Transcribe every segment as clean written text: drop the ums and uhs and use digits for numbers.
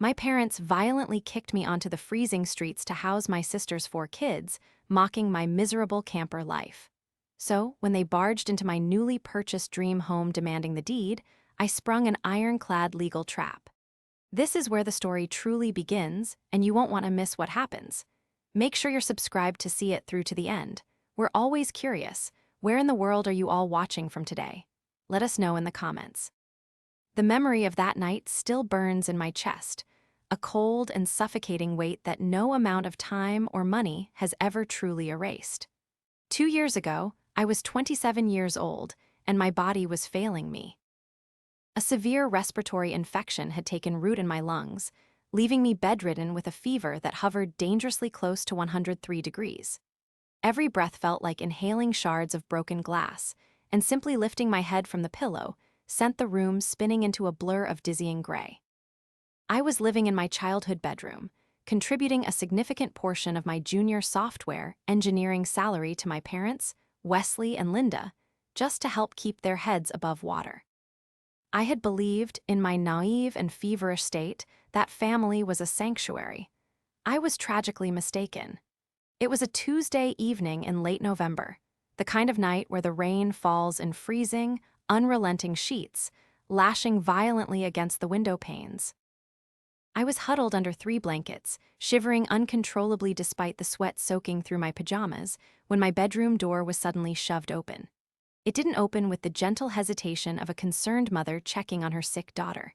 My parents violently kicked me onto the freezing streets to house my sister's 4 kids, mocking my miserable camper life. So, when they barged into my newly purchased dream home demanding the deed, I sprung an ironclad legal trap. This is where the story truly begins, and you won't want to miss what happens. Make sure you're subscribed to see it through to the end. We're always curious. Where in the world are you all watching from today? Let us know in the comments. The memory of that night still burns in my chest, a cold and suffocating weight that no amount of time or money has ever truly erased. 2 years ago, I was 27 years old, and my body was failing me. A severe respiratory infection had taken root in my lungs, leaving me bedridden with a fever that hovered dangerously close to 103 degrees. Every breath felt like inhaling shards of broken glass, and simply lifting my head from the pillow sent the room spinning into a blur of dizzying gray. I was living in my childhood bedroom, contributing a significant portion of my junior software engineering salary to my parents, Wesley and Linda, just to help keep their heads above water. I had believed, in my naive and feverish state, that family was a sanctuary. I was tragically mistaken. It was a Tuesday evening in late November, the kind of night where the rain falls in freezing, unrelenting sheets, lashing violently against the window panes. I was huddled under 3 blankets, shivering uncontrollably despite the sweat soaking through my pajamas, when my bedroom door was suddenly shoved open. It didn't open with the gentle hesitation of a concerned mother checking on her sick daughter.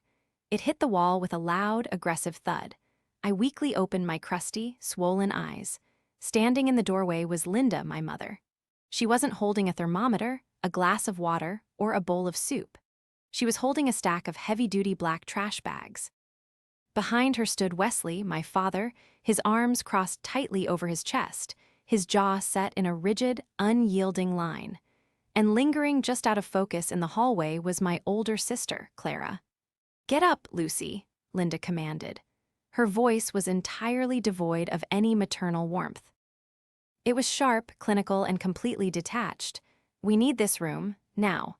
It hit the wall with a loud, aggressive thud. I weakly opened my crusty, swollen eyes. Standing in the doorway was Linda, my mother. She wasn't holding a thermometer, a glass of water, or a bowl of soup. She was holding a stack of heavy-duty black trash bags. Behind her stood Wesley, my father, his arms crossed tightly over his chest, his jaw set in a rigid, unyielding line. And lingering just out of focus in the hallway was my older sister, Clara. "Get up, Lucy," Linda commanded. Her voice was entirely devoid of any maternal warmth. It was sharp, clinical, and completely detached. "We need this room, now."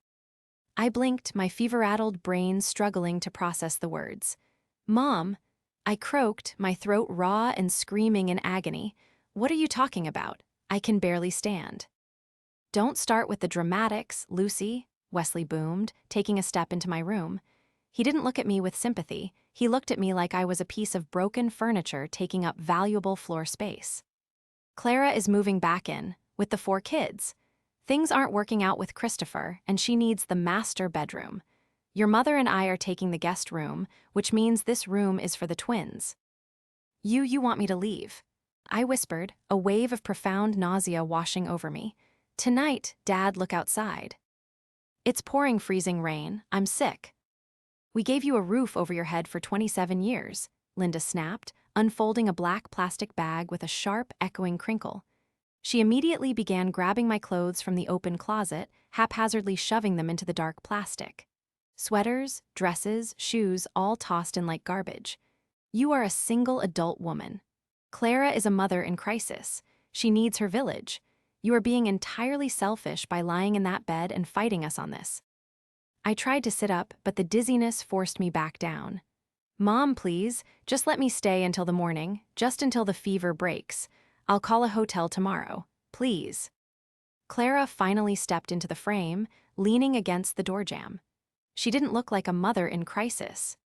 I blinked, my fever-addled brain struggling to process the words. "Mom," I croaked, my throat raw and screaming in agony. "What are you talking about? I can barely stand." "Don't start with the dramatics, Lucy," Wesley boomed, taking a step into my room. He didn't look at me with sympathy. He looked at me like I was a piece of broken furniture taking up valuable floor space. "Clara is moving back in, with the 4 kids. Things aren't working out with Christopher, and she needs the master bedroom. Your mother and I are taking the guest room, which means this room is for the twins." You want me to leave," I whispered, a wave of profound nausea washing over me. "Tonight, Dad, look outside." "It's pouring freezing rain. I'm sick." "We gave you a roof over your head for 27 years, Linda snapped, unfolding a black plastic bag with a sharp, echoing crinkle. She immediately began grabbing my clothes from the open closet, haphazardly shoving them into the dark plastic. Sweaters, dresses, shoes, all tossed in like garbage. "You are a single adult woman. Clara is a mother in crisis. She needs her village. You are being entirely selfish by lying in that bed and fighting us on this." I tried to sit up, but the dizziness forced me back down. "Mom, please, just let me stay until the morning, just until the fever breaks. I'll call a hotel tomorrow. Please." Clara finally stepped into the frame, leaning against the door jamb. She didn't look like a mother in crisis.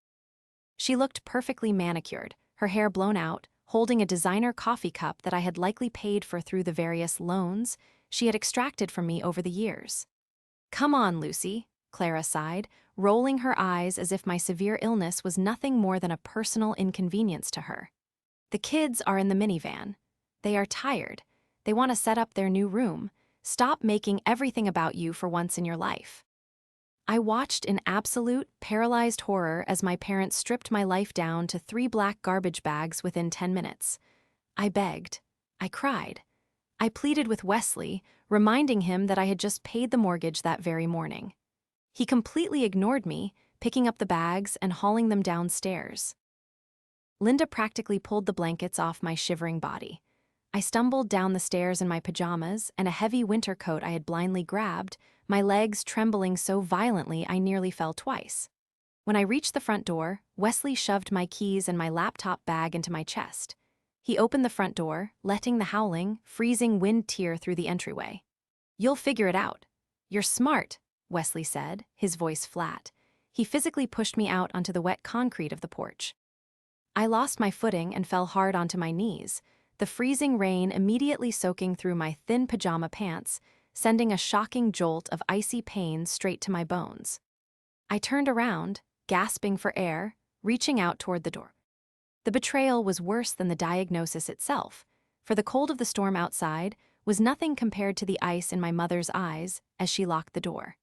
She looked perfectly manicured, her hair blown out, holding a designer coffee cup that I had likely paid for through the various loans she had extracted from me over the years. "Come on, Lucy," Clara sighed, rolling her eyes as if my severe illness was nothing more than a personal inconvenience to her. "The kids are in the minivan. They are tired. They want to set up their new room. Stop making everything about you for once in your life." I watched in absolute, paralyzed horror as my parents stripped my life down to 3 black garbage bags within 10 minutes. I begged. I cried. I pleaded with Wesley, reminding him that I had just paid the mortgage that very morning. He completely ignored me, picking up the bags and hauling them downstairs. Linda practically pulled the blankets off my shivering body. I stumbled down the stairs in my pajamas and a heavy winter coat I had blindly grabbed, my legs trembling so violently I nearly fell twice. When I reached the front door, Wesley shoved my keys and my laptop bag into my chest. He opened the front door, letting the howling, freezing wind tear through the entryway. "You'll figure it out. You're smart," Wesley said, his voice flat. He physically pushed me out onto the wet concrete of the porch. I lost my footing and fell hard onto my knees, the freezing rain immediately soaking through my thin pajama pants, sending a shocking jolt of icy pain straight to my bones. I turned around, gasping for air, reaching out toward the door. The betrayal was worse than the diagnosis itself, for the cold of the storm outside was nothing compared to the ice in my mother's eyes as she locked the door.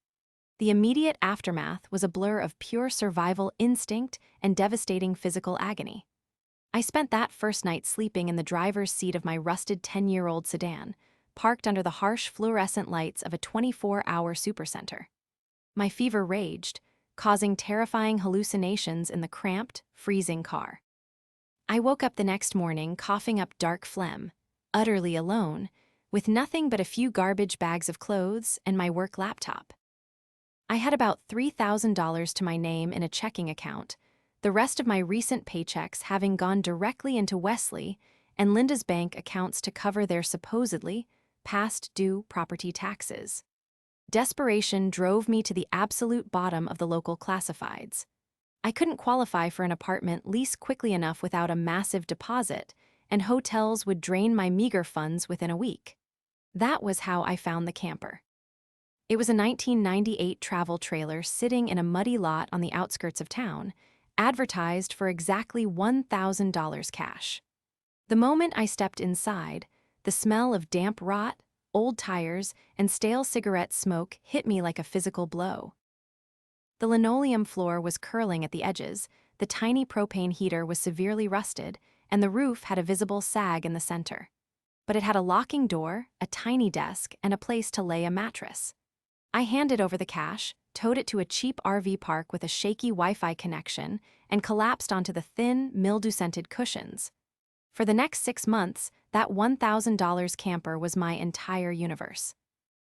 The immediate aftermath was a blur of pure survival instinct and devastating physical agony. I spent that first night sleeping in the driver's seat of my rusted 10-year-old sedan, parked under the harsh fluorescent lights of a 24-hour supercenter. My fever raged, causing terrifying hallucinations in the cramped, freezing car. I woke up the next morning coughing up dark phlegm, utterly alone, with nothing but a few garbage bags of clothes and my work laptop. I had about $3,000 to my name in a checking account, the rest of my recent paychecks having gone directly into Wesley and Linda's bank accounts to cover their supposedly past due property taxes. Desperation drove me to the absolute bottom of the local classifieds. I couldn't qualify for an apartment lease quickly enough without a massive deposit, and hotels would drain my meager funds within a week. That was how I found the camper. It was a 1998 travel trailer sitting in a muddy lot on the outskirts of town, advertised for exactly $1,000 cash. The moment I stepped inside, the smell of damp rot, old tires, and stale cigarette smoke hit me like a physical blow. The linoleum floor was curling at the edges, the tiny propane heater was severely rusted, and the roof had a visible sag in the center. But it had a locking door, a tiny desk, and a place to lay a mattress. I handed over the cash, towed it to a cheap RV park with a shaky Wi-Fi connection, and collapsed onto the thin, mildew-scented cushions. For the next 6 months, that $1,000 camper was my entire universe.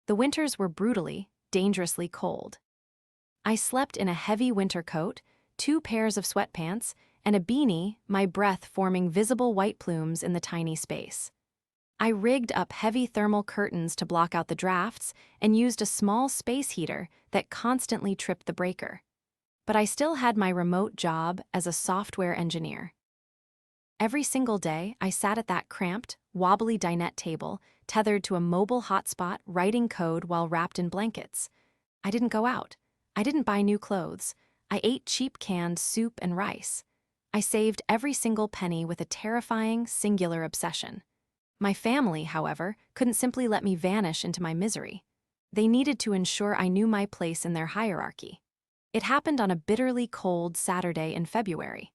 The winters were brutally, dangerously cold. I slept in a heavy winter coat, 2 pairs of sweatpants, and a beanie, my breath forming visible white plumes in the tiny space. I rigged up heavy thermal curtains to block out the drafts and used a small space heater that constantly tripped the breaker. But I still had my remote job as a software engineer. Every single day, I sat at that cramped, wobbly dinette table, tethered to a mobile hotspot, writing code while wrapped in blankets. I didn't go out. I didn't buy new clothes. I ate cheap canned soup and rice. I saved every single penny with a terrifying, singular obsession. My family, however, couldn't simply let me vanish into my misery. They needed to ensure I knew my place in their hierarchy. It happened on a bitterly cold Saturday in February.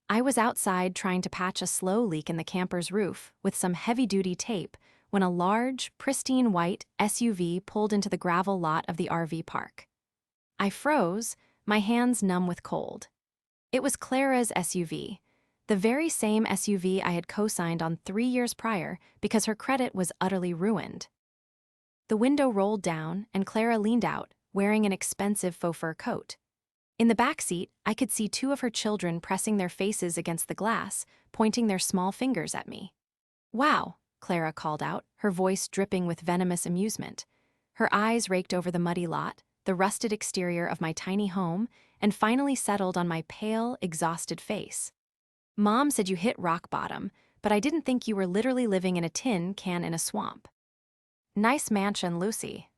I was outside trying to patch a slow leak in the camper's roof with some heavy-duty tape when a large, pristine white SUV pulled into the gravel lot of the RV park. I froze, my hands numb with cold. It was Clara's SUV, the very same SUV I had co-signed on 3 years prior because her credit was utterly ruined. The window rolled down and Clara leaned out, wearing an expensive faux fur coat. In the back seat, I could see 2 of her children pressing their faces against the glass, pointing their small fingers at me. "Wow," Clara called out, her voice dripping with venomous amusement. Her eyes raked over the muddy lot, the rusted exterior of my tiny home, and finally settled on my pale, exhausted face. "Mom said you hit rock bottom, but I didn't think you were literally living in a tin can in a swamp." "Nice mansion, Lucy."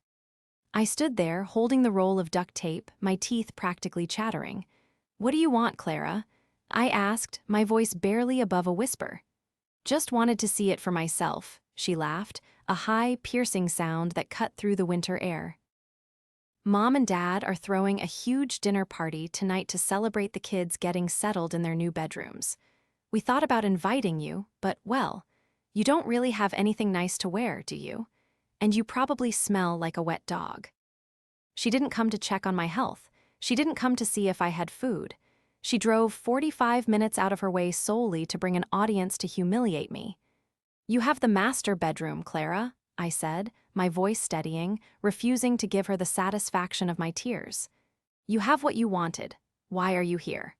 I stood there, holding the roll of duct tape, my teeth practically chattering. "What do you want, Clara?" I asked, my voice barely above a whisper. "Just wanted to see it for myself," she laughed, a high, piercing sound that cut through the winter air. "Mom and Dad are throwing a huge dinner party tonight to celebrate the kids getting settled in their new bedrooms. We thought about inviting you, but, well, you don't really have anything nice to wear, do you? And you probably smell like a wet dog." She didn't come to check on my health. She didn't come to see if I had food. She drove 45 minutes out of her way solely to bring an audience to humiliate me. "You have the master bedroom, Clara," I said, my voice steadying, refusing to give her the satisfaction of my tears. "You have what you wanted. Why are you here?"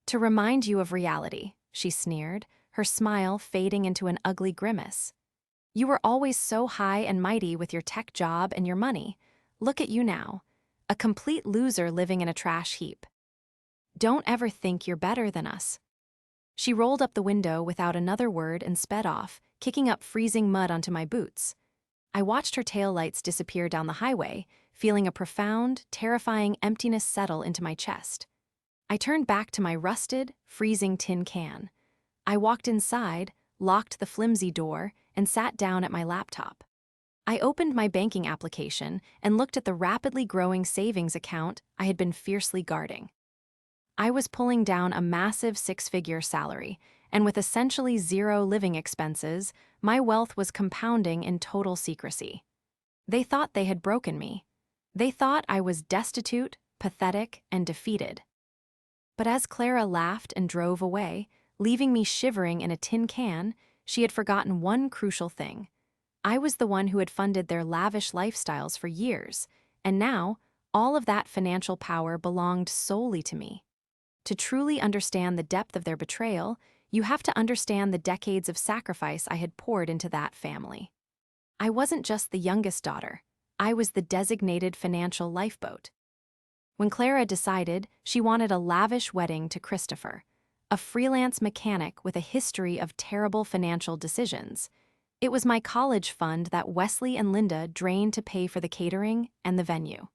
"To remind you of reality," she sneered, her smile fading into an ugly grimace. "You were always so high and mighty with your tech job and your money. Look at you now, a complete loser living in a trash heap. Don't ever think you're better than us." She rolled up the window without another word and sped off, kicking up freezing mud onto my boots. I watched her taillights disappear down the highway, feeling a profound, terrifying emptiness settle into my chest. I turned back to my rusted, freezing tin can. I walked inside, locked the flimsy door, and sat down at my laptop. I opened my banking application and looked at the rapidly growing savings account I had been fiercely guarding. I was pulling down a massive six-figure salary, and with essentially zero living expenses, my wealth was compounding in total secrecy. They thought they had broken me. They thought I was destitute, pathetic, and defeated. But as Clara laughed and drove away, leaving me shivering in a tin can, she had forgotten one crucial thing. I was the one who had funded their lavish lifestyles for years, and now all of that financial power belonged solely to me. To truly understand the depth of their betrayal, you have to understand the decades of sacrifice I had poured into that family. I wasn't just the youngest daughter. I was the designated financial lifeboat. When Clara decided she wanted a lavish wedding to Christopher, a freelance mechanic with a history of terrible financial decisions, it was my college fund that Wesley and Linda drained to pay for the catering and the venue.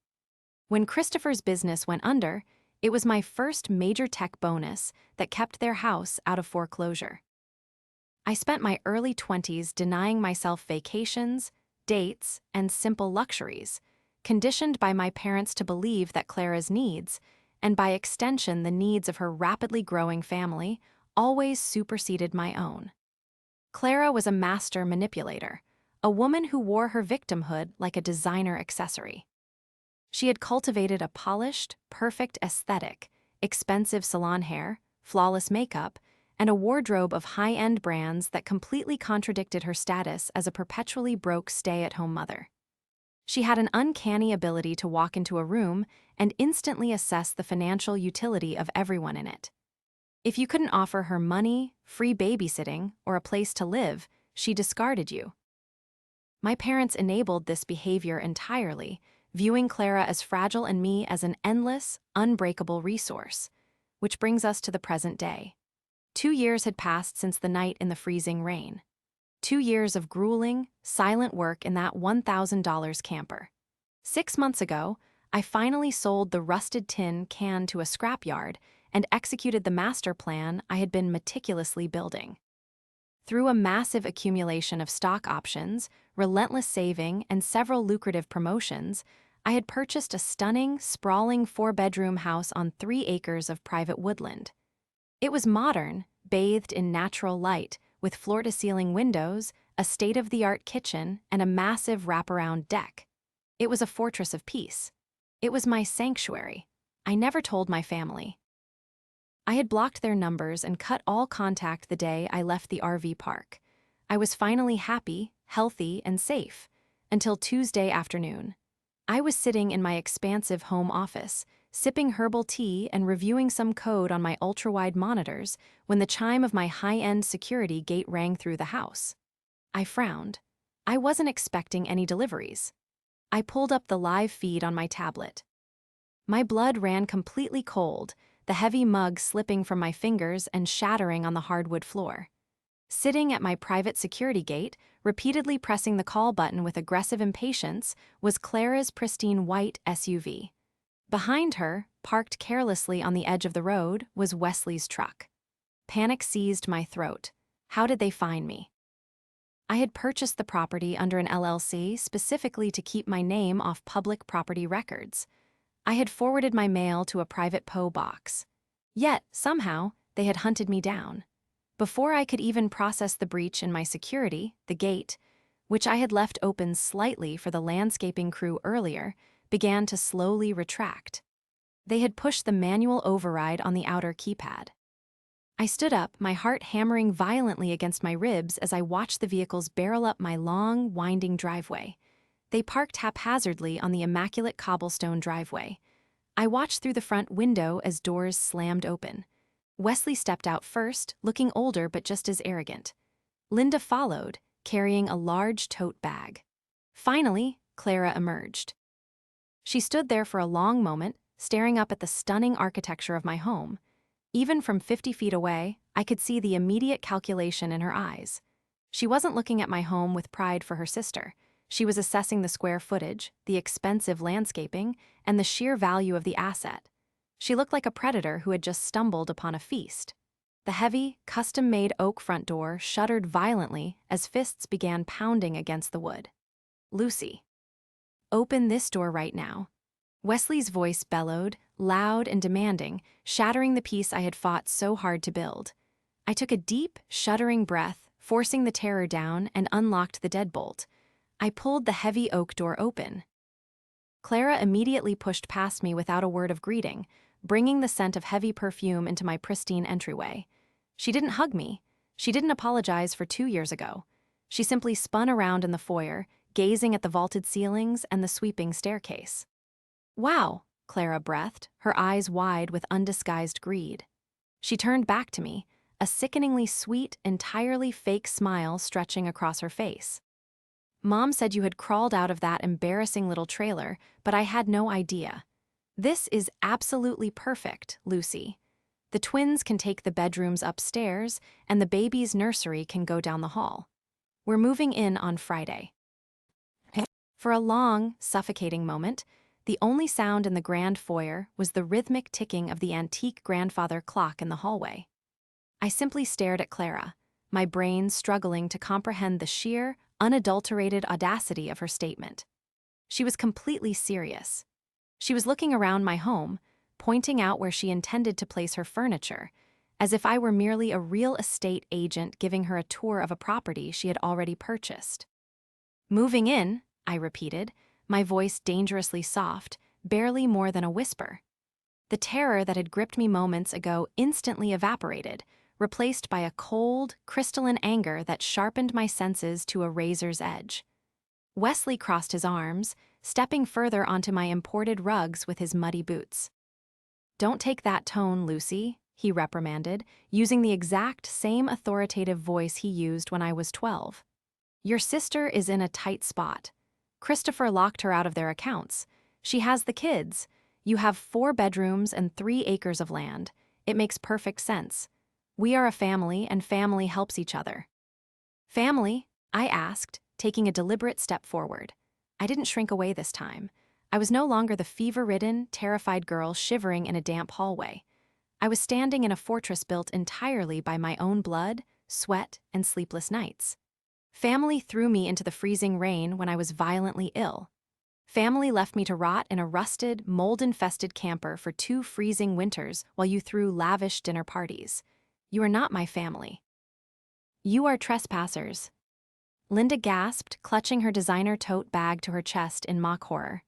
When Christopher's business went under, it was my first major tech bonus that kept their house out of foreclosure. I spent my early 20s denying myself vacations, dates, and simple luxuries, conditioned by my parents to believe that Clara's needs, and by extension the needs of her rapidly growing family, always superseded my own. Clara was a master manipulator, a woman who wore her victimhood like a designer accessory. She had cultivated a polished, perfect aesthetic, expensive salon hair, flawless makeup, and a wardrobe of high-end brands that completely contradicted her status as a perpetually broke stay-at-home mother. She had an uncanny ability to walk into a room and instantly assess the financial utility of everyone in it. If you couldn't offer her money, free babysitting, or a place to live, she discarded you. My parents enabled this behavior entirely, viewing Clara as fragile and me as an endless, unbreakable resource. Which brings us to the present day. 2 years had passed since the night in the freezing rain. 2 years of grueling, silent work in that $1,000 camper. 6 months ago, I finally sold the rusted tin can to a scrapyard and executed the master plan I had been meticulously building. Through a massive accumulation of stock options, relentless saving, and several lucrative promotions, I had purchased a stunning, sprawling 4-bedroom house on 3 acres of private woodland. It was modern, bathed in natural light, with floor-to-ceiling windows, a state-of-the-art kitchen, and a massive wraparound deck. It was a fortress of peace. It was my sanctuary. I never told my family. I had blocked their numbers and cut all contact the day I left the RV park. I was finally happy, healthy, and safe, until Tuesday afternoon. I was sitting in my expansive home office, sipping herbal tea and reviewing some code on my ultra-wide monitors when the chime of my high-end security gate rang through the house. I frowned. I wasn't expecting any deliveries. I pulled up the live feed on my tablet. My blood ran completely cold, the heavy mug slipping from my fingers and shattering on the hardwood floor. Sitting at my private security gate, repeatedly pressing the call button with aggressive impatience, was Clara's pristine white SUV. Behind her, parked carelessly on the edge of the road, was Wesley's truck. Panic seized my throat. How did they find me? I had purchased the property under an LLC specifically to keep my name off public property records. I had forwarded my mail to a private PO box. Yet, somehow, they had hunted me down. Before I could even process the breach in my security, the gate, which I had left open slightly for the landscaping crew earlier, began to slowly retract. They had pushed the manual override on the outer keypad. I stood up, my heart hammering violently against my ribs as I watched the vehicles barrel up my long, winding driveway. They parked haphazardly on the immaculate cobblestone driveway. I watched through the front window as doors slammed open. Wesley stepped out first, looking older but just as arrogant. Linda followed, carrying a large tote bag. Finally, Clara emerged. She stood there for a long moment, staring up at the stunning architecture of my home. Even from 50 feet away, I could see the immediate calculation in her eyes. She wasn't looking at my home with pride for her sister. She was assessing the square footage, the expensive landscaping, and the sheer value of the asset. She looked like a predator who had just stumbled upon a feast. The heavy, custom-made oak front door shuddered violently as fists began pounding against the wood. "Lucy, open this door right now." Wesley's voice bellowed, loud and demanding, shattering the peace I had fought so hard to build. I took a deep, shuddering breath, forcing the terror down, and unlocked the deadbolt. I pulled the heavy oak door open. Clara immediately pushed past me without a word of greeting, bringing the scent of heavy perfume into my pristine entryway. She didn't hug me. She didn't apologize for 2 years ago. She simply spun around in the foyer, gazing at the vaulted ceilings and the sweeping staircase. "Wow," Clara breathed, her eyes wide with undisguised greed. She turned back to me, a sickeningly sweet, entirely fake smile stretching across her face. "Mom said you had crawled out of that embarrassing little trailer, but I had no idea. This is absolutely perfect, Lucy. The twins can take the bedrooms upstairs, and the baby's nursery can go down the hall. We're moving in on Friday." For a long, suffocating moment, the only sound in the grand foyer was the rhythmic ticking of the antique grandfather clock in the hallway. I simply stared at Clara, my brain struggling to comprehend the sheer, unadulterated audacity of her statement. She was completely serious. She was looking around my home, pointing out where she intended to place her furniture, as if I were merely a real estate agent giving her a tour of a property she had already purchased. "Moving in," I repeated, my voice dangerously soft, barely more than a whisper. The terror that had gripped me moments ago instantly evaporated, replaced by a cold, crystalline anger that sharpened my senses to a razor's edge. Wesley crossed his arms, stepping further onto my imported rugs with his muddy boots. "Don't take that tone, Lucy," he reprimanded, using the exact same authoritative voice he used when I was 12. "Your sister is in a tight spot. Christopher locked her out of their accounts. She has the kids. You have 4 bedrooms and 3 acres of land. It makes perfect sense. We are a family, and family helps each other." "Family?" I asked, taking a deliberate step forward. I didn't shrink away this time. I was no longer the fever-ridden, terrified girl shivering in a damp hallway. I was standing in a fortress built entirely by my own blood, sweat, and sleepless nights. Family threw me into the freezing rain when I was violently ill. Family left me to rot in a rusted, mold-infested camper for 2 freezing winters while you threw lavish dinner parties. You are not my family. You are trespassers." Linda gasped, clutching her designer tote bag to her chest in mock horror.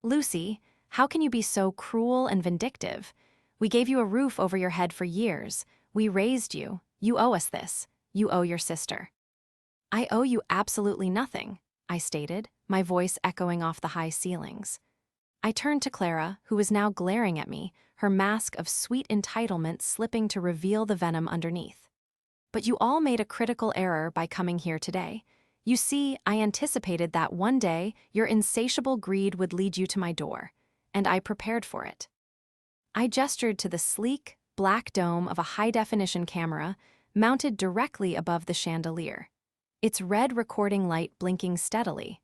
"Lucy, how can you be so cruel and vindictive? We gave you a roof over your head for years. We raised you. You owe us this. You owe your sister." "I owe you absolutely nothing," I stated, my voice echoing off the high ceilings. I turned to Clara, who was now glaring at me, her mask of sweet entitlement slipping to reveal the venom underneath. "But you all made a critical error by coming here today. You see, I anticipated that one day your insatiable greed would lead you to my door, and I prepared for it." I gestured to the sleek, black dome of a high-definition camera mounted directly above the chandelier, its red recording light blinking steadily.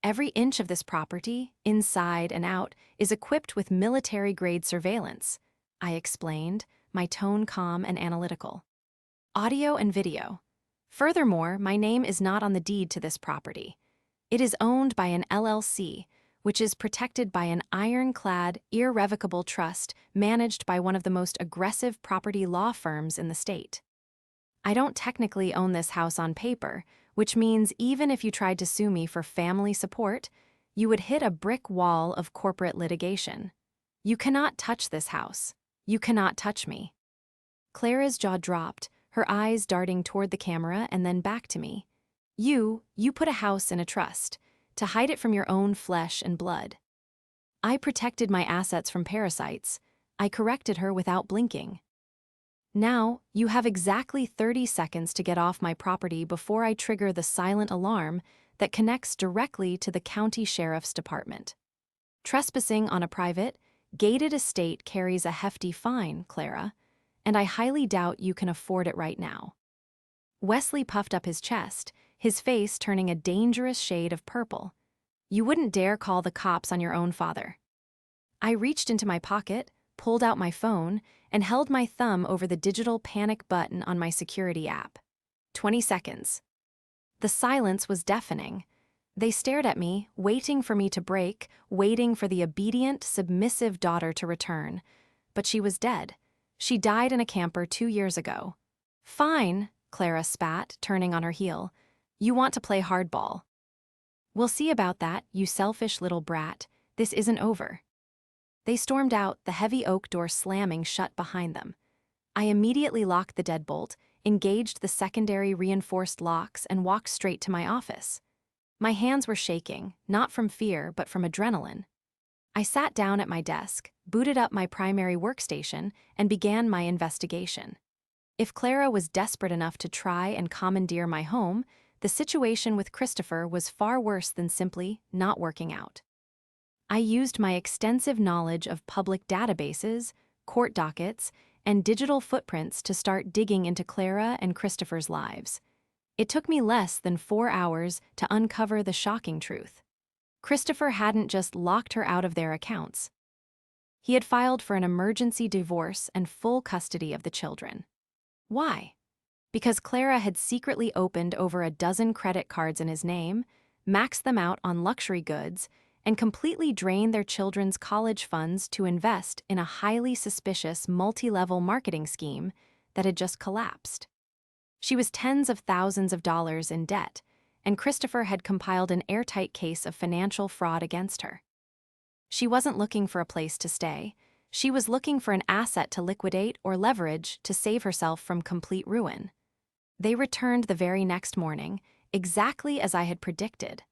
"Every inch of this property, inside and out, is equipped with military-grade surveillance," I explained, my tone calm and analytical. "Audio and video. Furthermore, my name is not on the deed to this property. It is owned by an LLC, which is protected by an ironclad, irrevocable trust managed by one of the most aggressive property law firms in the state. I don't technically own this house on paper, which means even if you tried to sue me for family support, you would hit a brick wall of corporate litigation. You cannot touch this house. You cannot touch me." Clara's jaw dropped, her eyes darting toward the camera and then back to me. You put a house in a trust, to hide it from your own flesh and blood." I protected my assets from parasites. I corrected her without blinking. Now, you have exactly 30 seconds to get off my property before I trigger the silent alarm that connects directly to the county sheriff's department. Trespassing on a private, gated estate carries a hefty fine, Clara, and I highly doubt you can afford it right now. Wesley puffed up his chest, his face turning a dangerous shade of purple. You wouldn't dare call the cops on your own father. I reached into my pocket, pulled out my phone, and held my thumb over the digital panic button on my security app. 20 seconds. The silence was deafening. They stared at me, waiting for me to break, waiting for the obedient, submissive daughter to return. But she was dead. She died in a camper 2 years ago. Fine, Clara spat, turning on her heel. You want to play hardball. We'll see about that, you selfish little brat. This isn't over. They stormed out, the heavy oak door slamming shut behind them. I immediately locked the deadbolt, engaged the secondary reinforced locks, and walked straight to my office. My hands were shaking, not from fear, but from adrenaline. I sat down at my desk, booted up my primary workstation, and began my investigation. If Clara was desperate enough to try and commandeer my home, the situation with Christopher was far worse than simply not working out. I used my extensive knowledge of public databases, court dockets, and digital footprints to start digging into Clara and Christopher's lives. It took me less than 4 hours to uncover the shocking truth. Christopher hadn't just locked her out of their accounts. He had filed for an emergency divorce and full custody of the children. Why? Because Clara had secretly opened over a dozen credit cards in his name, maxed them out on luxury goods, and completely drained their children's college funds to invest in a highly suspicious multi-level marketing scheme that had just collapsed. She was tens of thousands of dollars in debt, and Christopher had compiled an airtight case of financial fraud against her. She wasn't looking for a place to stay. She was looking for an asset to liquidate or leverage to save herself from complete ruin. They returned the very next morning, exactly as I had predicted.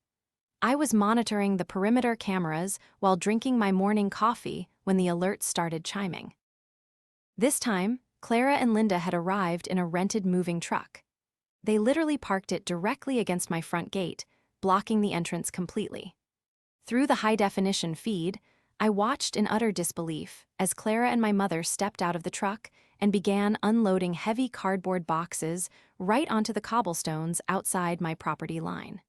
I was monitoring the perimeter cameras while drinking my morning coffee when the alerts started chiming. This time, Clara and Linda had arrived in a rented moving truck. They literally parked it directly against my front gate, blocking the entrance completely. Through the high-definition feed, I watched in utter disbelief as Clara and my mother stepped out of the truck and began unloading heavy cardboard boxes right onto the cobblestones outside my property line.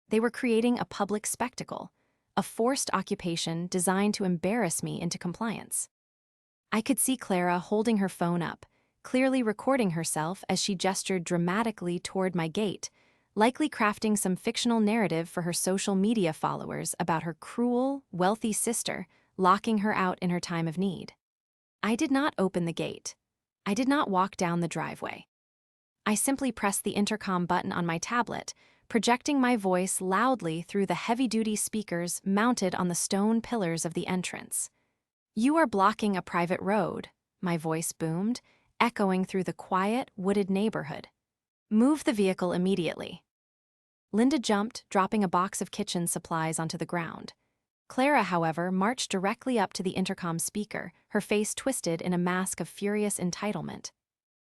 They were creating a public spectacle, a forced occupation designed to embarrass me into compliance. I could see Clara holding her phone up, clearly recording herself as she gestured dramatically toward my gate, likely crafting some fictional narrative for her social media followers about her cruel, wealthy sister locking her out in her time of need. I did not open the gate. I did not walk down the driveway. I simply pressed the intercom button on my tablet, projecting my voice loudly through the heavy-duty speakers mounted on the stone pillars of the entrance. "You are blocking a private road," my voice boomed, echoing through the quiet, wooded neighborhood. "Move the vehicle immediately." Linda jumped, dropping a box of kitchen supplies onto the ground. Clara, however, marched directly up to the intercom speaker, her face twisted in a mask of furious entitlement.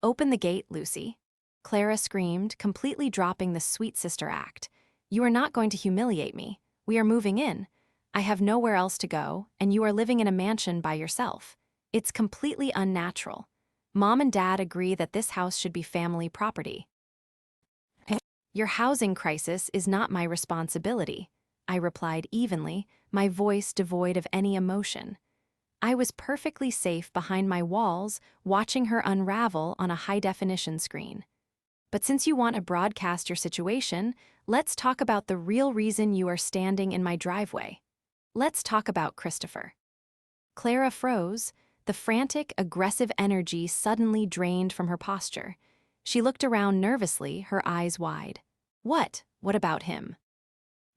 "Open the gate, Lucy," Clara screamed, completely dropping the sweet sister act. "You are not going to humiliate me. We are moving in. I have nowhere else to go, and you are living in a mansion by yourself. It's completely unnatural. Mom and Dad agree that this house should be family property." "Your housing crisis is not my responsibility," I replied evenly, my voice devoid of any emotion. I was perfectly safe behind my walls, watching her unravel on a high-definition screen. "But since you want to broadcast your situation, let's talk about the real reason you are standing in my driveway. Let's talk about Christopher." Clara froze, the frantic, aggressive energy suddenly drained from her posture. She looked around nervously, her eyes wide. What about him?"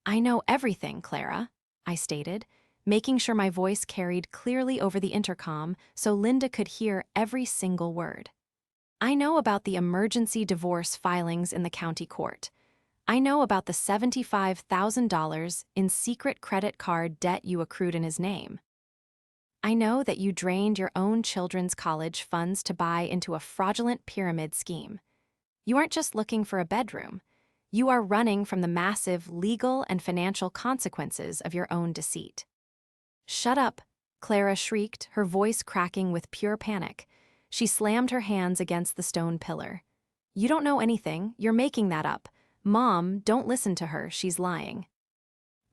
"I know everything, Clara," I stated, making sure my voice carried clearly over the intercom so Linda could hear every single word. "I know about the emergency divorce filings in the county court. I know about the $75,000 in secret credit card debt you accrued in his name. I know that you drained your own children's college funds to buy into a fraudulent pyramid scheme. You aren't just looking for a bedroom. You are running from the massive legal and financial consequences of your own deceit. Shut up, Clara shrieked, her voice cracking with pure panic. She slammed her hands against the stone pillar. You don't know anything, you're making that up. Mom, don't listen to her, she's lying.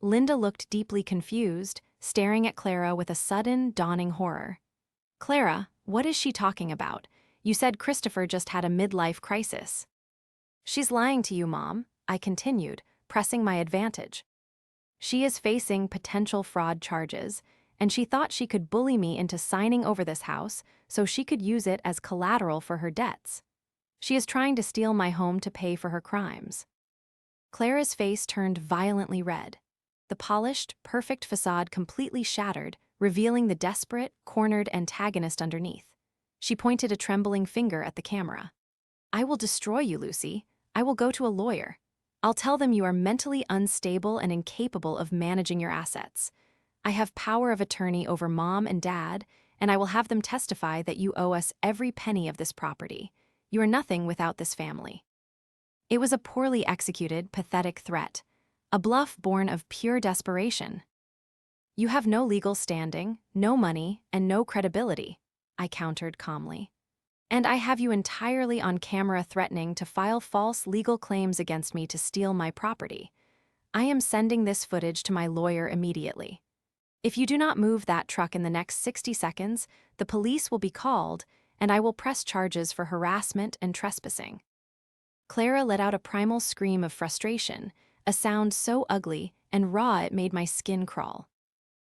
Linda looked deeply confused, staring at Clara with a sudden, dawning horror. Clara, what is she talking about? You said Christopher just had a midlife crisis. She's lying to you, Mom, I continued, pressing my advantage. She is facing potential fraud charges, and she thought she could bully me into signing over this house so she could use it as collateral for her debts. She is trying to steal my home to pay for her crimes. Clara's face turned violently red. The polished, perfect facade completely shattered, revealing the desperate, cornered antagonist underneath. She pointed a trembling finger at the camera. I will destroy you, Lucy. I will go to a lawyer. I'll tell them you are mentally unstable and incapable of managing your assets. I have power of attorney over Mom and Dad, and I will have them testify that you owe us every penny of this property. You are nothing without this family. It was a poorly executed, pathetic threat, a bluff born of pure desperation. You have no legal standing, no money, and no credibility, I countered calmly. And I have you entirely on camera threatening to file false legal claims against me to steal my property. I am sending this footage to my lawyer immediately. If you do not move that truck in the next 60 seconds, the police will be called, and I will press charges for harassment and trespassing. Clara let out a primal scream of frustration, a sound so ugly and raw it made my skin crawl.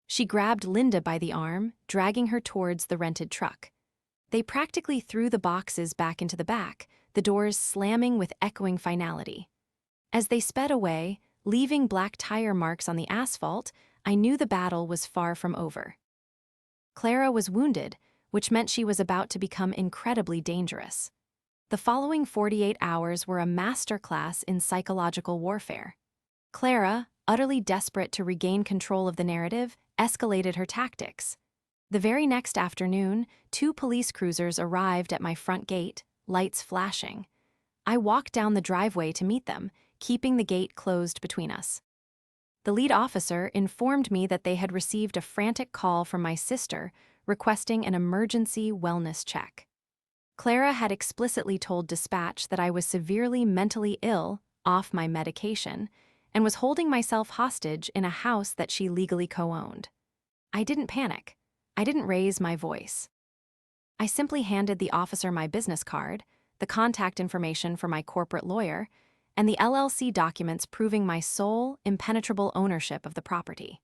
She grabbed Linda by the arm, dragging her towards the rented truck. They practically threw the boxes back into the back, the doors slamming with echoing finality. As they sped away, leaving black tire marks on the asphalt, I knew the battle was far from over. Clara was wounded, which meant she was about to become incredibly dangerous. The following 48 hours were a masterclass in psychological warfare. Clara, utterly desperate to regain control of the narrative, escalated her tactics. The very next afternoon, 2 police cruisers arrived at my front gate, lights flashing. I walked down the driveway to meet them, keeping the gate closed between us. The lead officer informed me that they had received a frantic call from my sister requesting an emergency wellness check. Clara had explicitly told dispatch that I was severely mentally ill, off my medication, and was holding myself hostage in a house that she legally co-owned. I didn't panic. I didn't raise my voice. I simply handed the officer my business card, the contact information for my corporate lawyer, and the LLC documents proving my sole, impenetrable ownership of the property.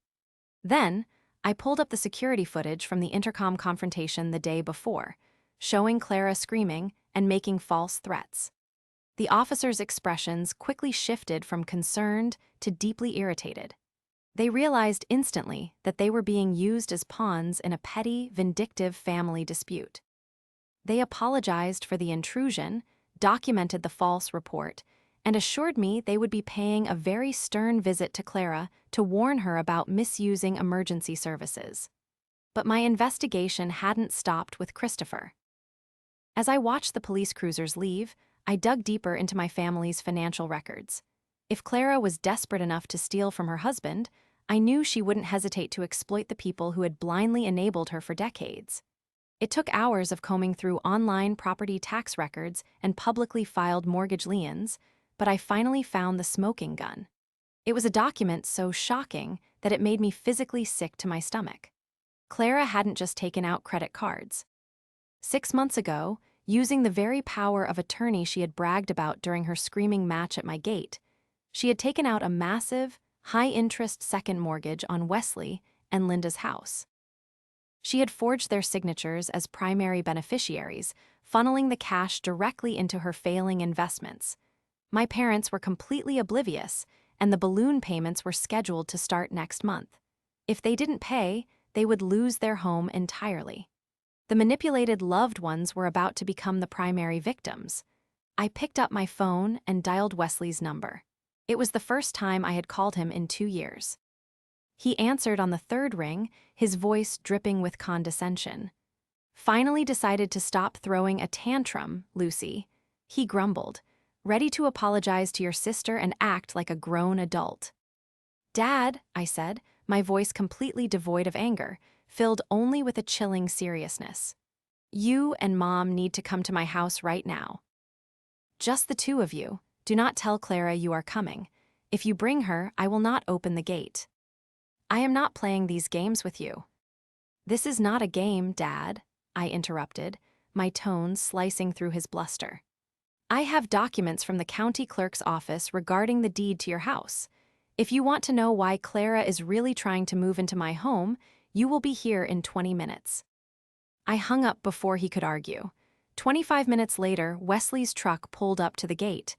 Then, I pulled up the security footage from the intercom confrontation the day before, showing Clara screaming and making false threats. The officer's expressions quickly shifted from concerned to deeply irritated. They realized instantly that they were being used as pawns in a petty, vindictive family dispute. They apologized for the intrusion, documented the false report, and assured me they would be paying a very stern visit to Clara to warn her about misusing emergency services. But my investigation hadn't stopped with Christopher. As I watched the police cruisers leave, I dug deeper into my family's financial records. If Clara was desperate enough to steal from her husband, I knew she wouldn't hesitate to exploit the people who had blindly enabled her for decades. It took hours of combing through online property tax records and publicly filed mortgage liens, but I finally found the smoking gun. It was a document so shocking that it made me physically sick to my stomach. Clara hadn't just taken out credit cards. 6 months ago, using the very power of attorney she had bragged about during her screaming match at my gate, she had taken out a massive, high-interest second mortgage on Wesley and Linda's house. She had forged their signatures as primary beneficiaries, funneling the cash directly into her failing investments. My parents were completely oblivious, and the balloon payments were scheduled to start next month. If they didn't pay, they would lose their home entirely. The manipulated loved ones were about to become the primary victims. I picked up my phone and dialed Wesley's number. It was the first time I had called him in 2 years. He answered on the third ring, his voice dripping with condescension. "Finally decided to stop throwing a tantrum, Lucy," he grumbled, ready to apologize to your sister and act like a grown adult. "Dad," I said, my voice completely devoid of anger, filled only with a chilling seriousness. "You and Mom need to come to my house right now. Just the two of you. Do not tell Clara you are coming. If you bring her, I will not open the gate. I am not playing these games with you." "This is not a game, Dad," I interrupted, my tone slicing through his bluster. "I have documents from the county clerk's office regarding the deed to your house. If you want to know why Clara is really trying to move into my home, you will be here in 20 minutes. I hung up before he could argue. 25 minutes later, Wesley's truck pulled up to the gate.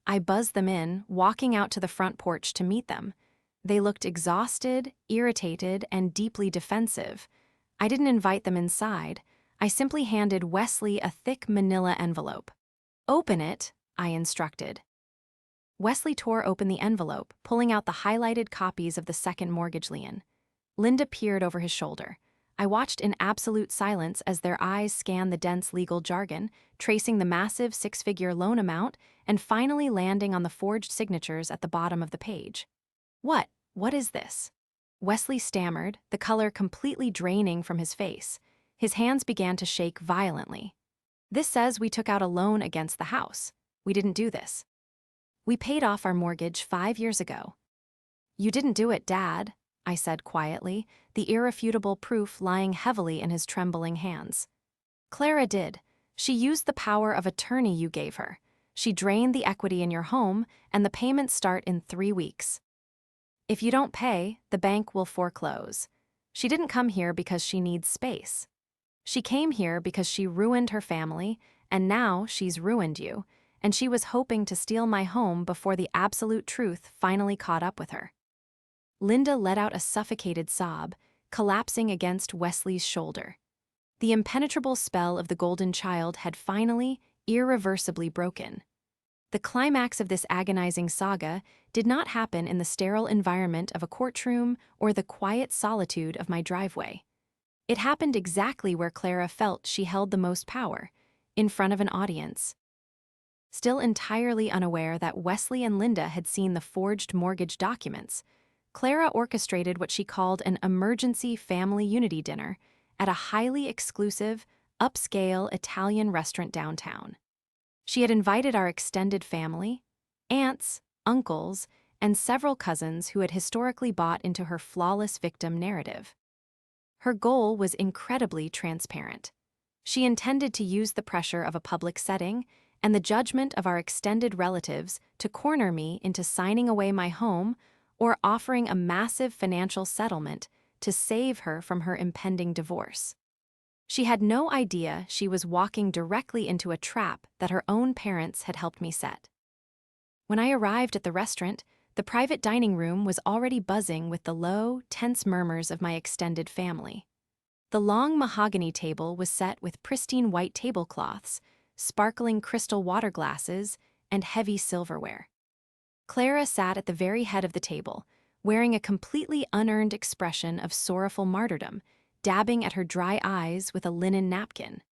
I buzzed them in, walking out to the front porch to meet them. They looked exhausted, irritated, and deeply defensive. I didn't invite them inside. I simply handed Wesley a thick manila envelope. "Open it," I instructed. Wesley tore open the envelope, pulling out the highlighted copies of the second mortgage lien. Linda peered over his shoulder. I watched in absolute silence as their eyes scanned the dense legal jargon, tracing the massive six-figure loan amount, and finally landing on the forged signatures at the bottom of the page. What is this?" Wesley stammered, the color completely draining from his face. His hands began to shake violently. "This says we took out a loan against the house. We didn't do this. We paid off our mortgage 5 years ago." "You didn't do it, Dad," I said quietly, the irrefutable proof lying heavily in his trembling hands. "Clara did. She used the power of attorney you gave her. She drained the equity in your home, and the payments start in 3 weeks. If you don't pay, the bank will foreclose. She didn't come here because she needs space. She came here because she ruined her family, and now she's ruined you, and she was hoping to steal my home before the absolute truth finally caught up with her." Linda let out a suffocated sob, collapsing against Wesley's shoulder. The impenetrable spell of the golden child had finally, irreversibly broken. The climax of this agonizing saga did not happen in the sterile environment of a courtroom or the quiet solitude of my driveway. It happened exactly where Clara felt she held the most power, in front of an audience. Still entirely unaware that Wesley and Linda had seen the forged mortgage documents, Clara orchestrated what she called an emergency family unity dinner at a highly exclusive, upscale Italian restaurant downtown. She had invited our extended family, aunts, uncles, and several cousins who had historically bought into her flawless victim narrative. Her goal was incredibly transparent. She intended to use the pressure of a public setting and the judgment of our extended relatives to corner me into signing away my home or offering a massive financial settlement to save her from her impending divorce. She had no idea she was walking directly into a trap that her own parents had helped me set. When I arrived at the restaurant, the private dining room was already buzzing with the low, tense murmurs of my extended family. The long mahogany table was set with pristine white tablecloths, sparkling crystal water glasses, and heavy silverware. Clara sat at the very head of the table, wearing a completely unearned expression of sorrowful martyrdom, dabbing at her dry eyes with a linen napkin.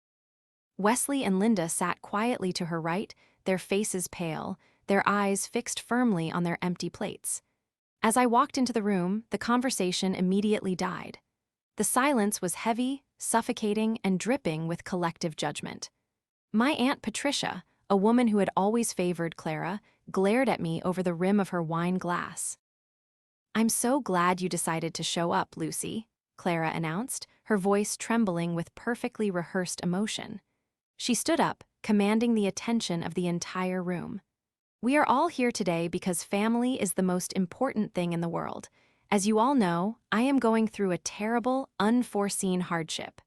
Wesley and Linda sat quietly to her right, their faces pale, their eyes fixed firmly on their empty plates. As I walked into the room, the conversation immediately died. The silence was heavy, suffocating, and dripping with collective judgment. My Aunt Patricia, a woman who had always favored Clara, glared at me over the rim of her wine glass. "I'm so glad you decided to show up, Lucy," Clara announced, her voice trembling with perfectly rehearsed emotion. She stood up, commanding the attention of the entire room. "We are all here today because family is the most important thing in the world. As you all know, I am going through a terrible, unforeseen hardship.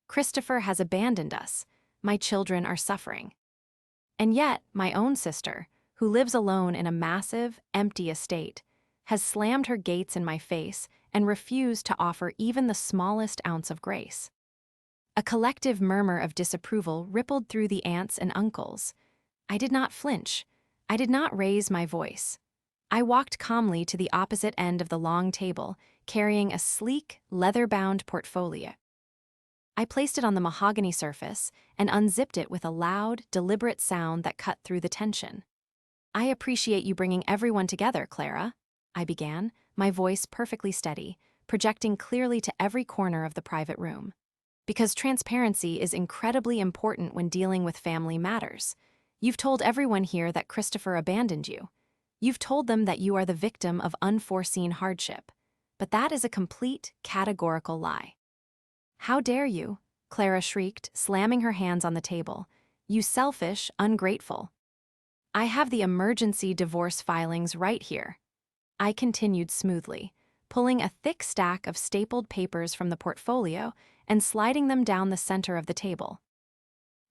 Christopher has abandoned us. My children are suffering. And yet, my own sister, who lives alone in a massive, empty estate, has slammed her gates in my face and refused to offer even the smallest ounce of grace." A collective murmur of disapproval rippled through the aunts and uncles. I did not flinch. I did not raise my voice. I walked calmly to the opposite end of the long table, carrying a sleek, leather-bound portfolio. I placed it on the mahogany surface and unzipped it with a loud, deliberate sound that cut through the tension. "I appreciate you bringing everyone together, Clara," I began, my voice perfectly steady, projecting clearly to every corner of the private room. "Because transparency is incredibly important when dealing with family matters. You've told everyone here that Christopher abandoned you. You've told them that you are the victim of unforeseen hardship. But that is a complete, categorical lie." "How dare you?" Clara shrieked, slamming her hands on the table. "You selfish, ungrateful." "I have the emergency divorce filings right here," I continued smoothly, pulling a thick stack of stapled papers from the portfolio and sliding them down the center of the table.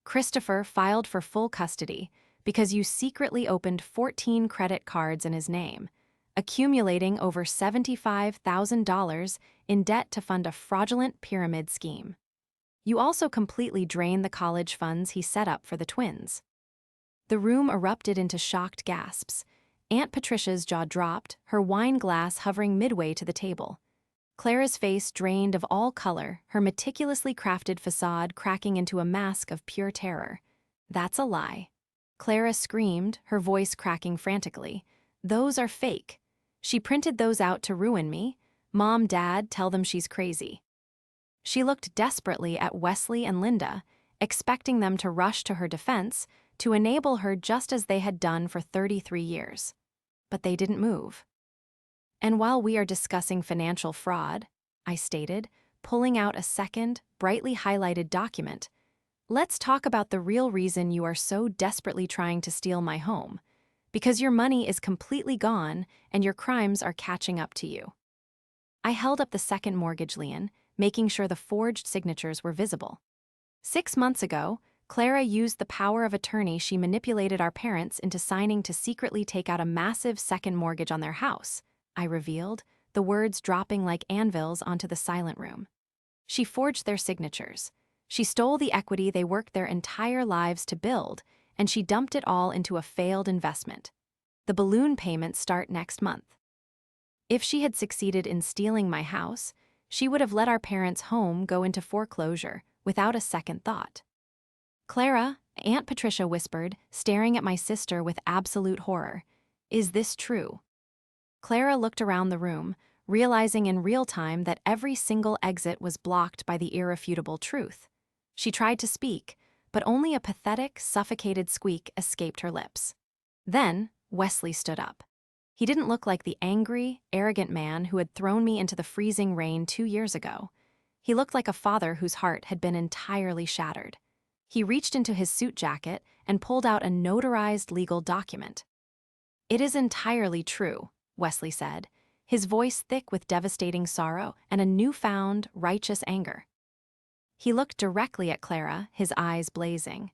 "Christopher filed for full custody because you secretly opened 14 credit cards in his name, accumulating over $75,000 in debt to fund a fraudulent pyramid scheme. You also completely drained the college funds he set up for the twins." The room erupted into shocked gasps. Aunt Patricia's jaw dropped, her wine glass hovering midway to the table. Clara's face drained of all color, her meticulously crafted facade cracking into a mask of pure terror. "That's a lie." Clara screamed, her voice cracking frantically. "Those are fake. She printed those out to ruin me. Mom, Dad, tell them she's crazy." She looked desperately at Wesley and Linda, expecting them to rush to her defense, to enable her just as they had done for 33 years. But they didn't move. "And while we are discussing financial fraud," I stated, pulling out a second, brightly highlighted document, "let's talk about the real reason you are so desperately trying to steal my home. Because your money is completely gone and your crimes are catching up to you." I held up the second mortgage lien, making sure the forged signatures were visible. 6 months ago, Clara used the power of attorney she manipulated our parents into signing to secretly take out a massive second mortgage on their house, I revealed, the words dropping like anvils onto the silent room. "She forged their signatures. She stole the equity they worked their entire lives to build, and she dumped it all into a failed investment. The balloon payments start next month. If she had succeeded in stealing my house, she would have let our parents' home go into foreclosure without a second thought." "Clara," Aunt Patricia whispered, staring at my sister with absolute horror, "is this true?" Clara looked around the room, realizing in real time that every single exit was blocked by the irrefutable truth. She tried to speak, but only a pathetic, suffocated squeak escaped her lips. Then, Wesley stood up. He didn't look like the angry, arrogant man who had thrown me into the freezing rain 2 years ago. He looked like a father whose heart had been entirely shattered. He reached into his suit jacket and pulled out a notarized legal document. "It is entirely true," Wesley said, his voice thick with devastating sorrow and a newfound, righteous anger. He looked directly at Clara, his eyes blazing.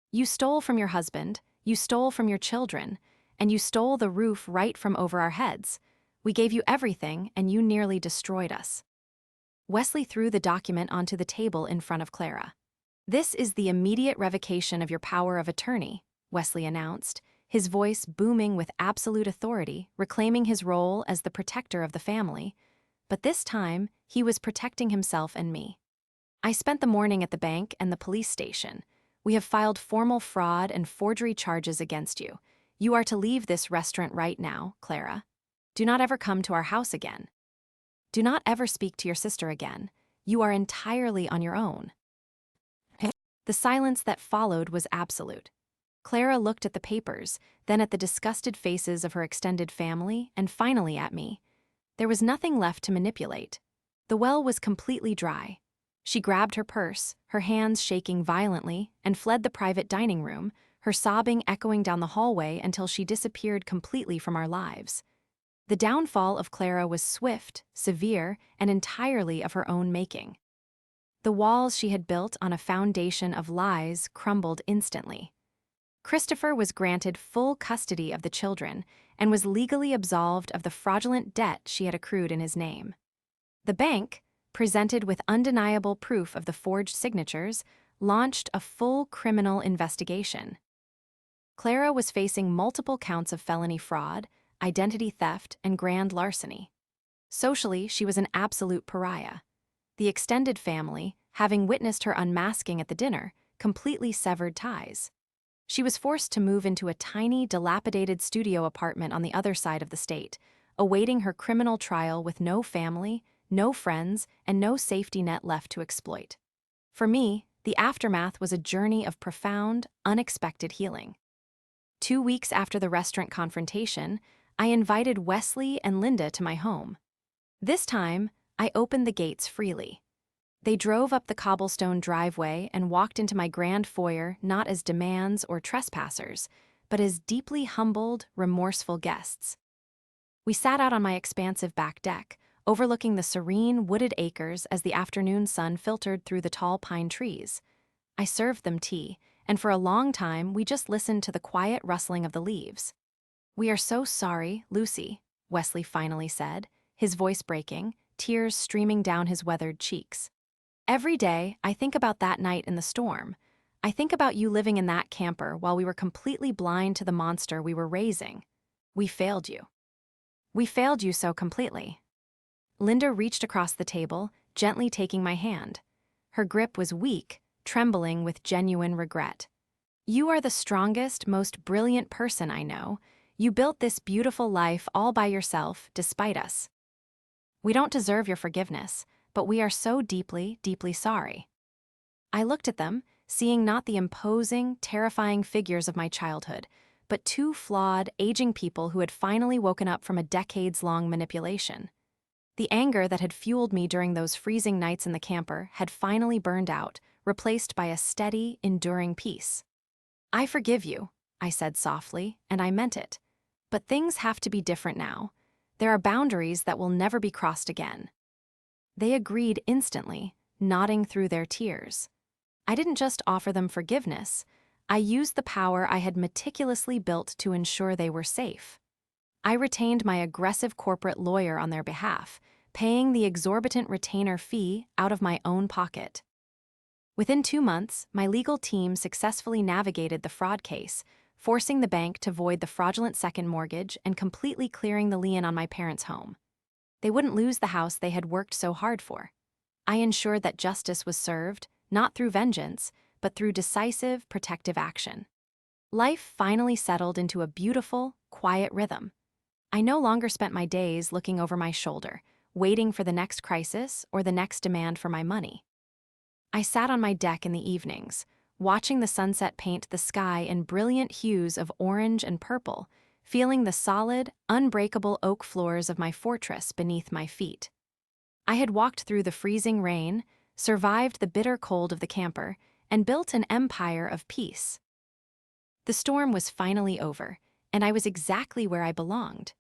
"You stole from your husband, you stole from your children, and you stole the roof right from over our heads. We gave you everything, and you nearly destroyed us." Wesley threw the document onto the table in front of Clara. "This is the immediate revocation of your power of attorney," Wesley announced, his voice booming with absolute authority, reclaiming his role as the protector of the family. But this time, he was protecting himself and me. "I spent the morning at the bank and the police station. We have filed formal fraud and forgery charges against you. You are to leave this restaurant right now, Clara. Do not ever come to our house again. Do not ever speak to your sister again. You are entirely on your own." The silence that followed was absolute. Clara looked at the papers, then at the disgusted faces of her extended family, and finally at me. There was nothing left to manipulate. The well was completely dry. She grabbed her purse, her hands shaking violently, and fled the private dining room, her sobbing echoing down the hallway until she disappeared completely from our lives. The downfall of Clara was swift, severe, and entirely of her own making. The walls she had built on a foundation of lies crumbled instantly. Christopher was granted full custody of the children and was legally absolved of the fraudulent debt she had accrued in his name. The bank, presented with undeniable proof of the forged signatures, launched a full criminal investigation. Clara was facing multiple counts of felony fraud, identity theft, and grand larceny. Socially, she was an absolute pariah. The extended family, having witnessed her unmasking at the dinner, completely severed ties. She was forced to move into a tiny, dilapidated studio apartment on the other side of the state, awaiting her criminal trial with no family, no friends, and no safety net left to exploit. For me, the aftermath was a journey of profound, unexpected healing. 2 weeks after the restaurant confrontation, I invited Wesley and Linda to my home. This time, I opened the gates freely. They drove up the cobblestone driveway and walked into my grand foyer not as demands or trespassers, but as deeply humbled, remorseful guests. We sat out on my expansive back deck, overlooking the serene, wooded acres as the afternoon sun filtered through the tall pine trees. I served them tea, and for a long time we just listened to the quiet rustling of the leaves. "We are so sorry, Lucy," Wesley finally said, his voice breaking, tears streaming down his weathered cheeks. "Every day, I think about that night in the storm. I think about you living in that camper while we were completely blind to the monster we were raising. We failed you. We failed you so completely." Linda reached across the table, gently taking my hand. Her grip was weak, trembling with genuine regret. "You are the strongest, most brilliant person I know. You built this beautiful life all by yourself, despite us. We don't deserve your forgiveness, but we are so deeply, deeply sorry." I looked at them, seeing not the imposing, terrifying figures of my childhood, but two flawed, aging people who had finally woken up from a decades-long manipulation. The anger that had fueled me during those freezing nights in the camper had finally burned out, replaced by a steady, enduring peace. "I forgive you," I said softly, and I meant it. "But things have to be different now. There are boundaries that will never be crossed again." They agreed instantly, nodding through their tears. I didn't just offer them forgiveness. I used the power I had meticulously built to ensure they were safe. I retained my aggressive corporate lawyer on their behalf, paying the exorbitant retainer fee out of my own pocket. Within 2 months, my legal team successfully navigated the fraud case, forcing the bank to void the fraudulent second mortgage and completely clearing the lien on my parents' home. They wouldn't lose the house they had worked so hard for. I ensured that justice was served, not through vengeance, but through decisive, protective action. Life finally settled into a beautiful, quiet rhythm. I no longer spent my days looking over my shoulder, waiting for the next crisis or the next demand for my money. I sat on my deck in the evenings, watching the sunset paint the sky in brilliant hues of orange and purple, feeling the solid, unbreakable oak floors of my fortress beneath my feet. I had walked through the freezing rain, survived the bitter cold of the camper, and built an empire of peace. The storm was finally over, and I was exactly where I belonged,